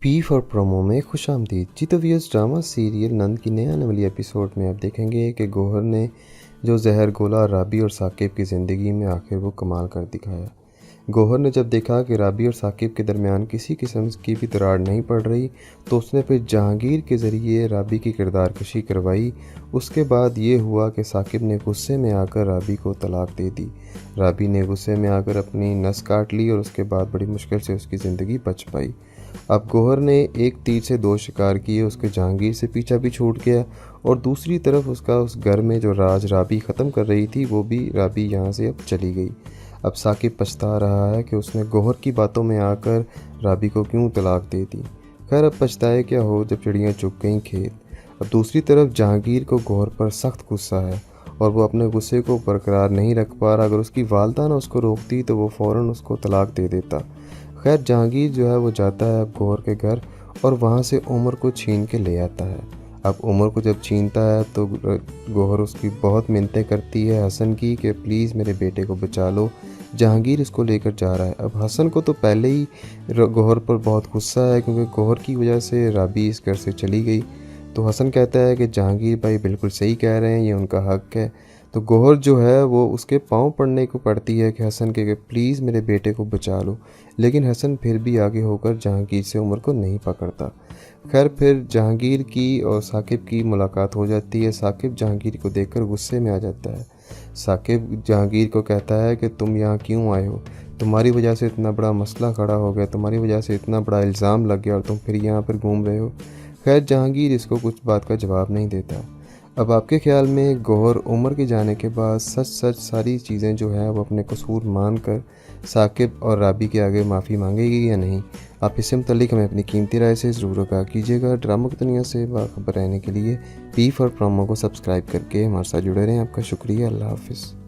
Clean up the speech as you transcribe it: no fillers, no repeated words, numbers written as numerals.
P for promo में खुशामदीद। जी तो viewers, drama serial नंद की नए आने वाली एपिसोड में आप देखेंगे कि गौहर ने जो जहर घोला राबी और साकिब की ज़िंदगी में, आखिर वो कमाल कर दिखाया। गौहर ने जब देखा कि राबी और साकिब के दरमियान किसी किस्म की भी दरार नहीं पड़ रही, तो उसने फिर जहांगीर के ज़रिए राबी की किरदार कशी करवाई। उसके बाद ये हुआ कि साकिब ने गुस्से में आकर राबी को तलाक दे दी। राबी ने गुस्से में आकर अपनी नस काट ली और उसके बाद बड़ी मुश्किल से उसकी ज़िंदगी बच पाई। अब गौहर ने एक तीर से दो शिकार किए। उसके जहांगीर से पीछा भी छूट गया और दूसरी तरफ उसका उस घर में जो राज राबी ख़त्म कर रही थी, वो भी राबी यहाँ से अब चली गई। अब साकिब पछता रहा है कि उसने गौहर की बातों में आकर राबी को क्यों तलाक दे दी। खैर, अब पछताए क्या हो जब चिड़ियाँ चुग गईं खेत। अब दूसरी तरफ जहांगीर को गौहर पर सख्त गुस्सा है और वो अपने गुस्से को बरकरार नहीं रख पा रहा। अगर उसकी वालदा ने उसको रोकती तो वो फ़ौरन उसको तलाक दे देता। खैर, जहांगीर जो है वो जाता है अब गौहर के घर और वहाँ से उमर को छीन के ले आता है। अब उमर को जब छीनता है तो गौहर उसकी बहुत मिन्नतें करती है हसन की कि प्लीज़ मेरे बेटे को बचा लो। जहांगीर इसको लेकर जा रहा है। अब हसन को तो पहले ही गौहर पर बहुत गुस्सा है, क्योंकि गौहर की वजह से राबी इस घर से चली गई। तो हसन कहता है कि जहांगीर भाई बिल्कुल सही कह रहे हैं, ये उनका हक है। तो गौहर जो है वो उसके पाँव पड़ने को पड़ती है कि हसन के प्लीज़ मेरे बेटे को बचा लो, लेकिन हसन फिर भी आगे होकर जहांगीर से उमर को नहीं पकड़ता। खैर, फिर जहांगीर की और साकिब की मुलाकात हो जाती है। साकिब जहांगीर को देखकर गुस्से में आ जाता है। साकिब जहांगीर को कहता है कि तुम यहाँ क्यों आए हो, तुम्हारी वजह से इतना बड़ा मसला खड़ा हो गया, तुम्हारी वजह से इतना बड़ा इल्ज़ाम लग गया और तुम फिर यहाँ पर घूम रहे हो। खैर, जहांगीर इसको कुछ बात का जवाब नहीं देता। अब आपके ख़्याल में गौहर उमर के जाने के बाद सच सच सारी चीज़ें जो हैं वो अपने कसूर मान कर साकिब और राबी के आगे माफ़ी मांगेगी या नहीं? आप इससे मुतल्लिक हमें अपनी कीमती राय से ज़रूर आगाह कीजिएगा। ड्रामा की दुनिया से बाखबर रहने के लिए पी फॉर प्रोमो को सब्सक्राइब करके हमारे साथ जुड़े रहें। आपका शुक्रिया। अल्लाह हाफ़िज़।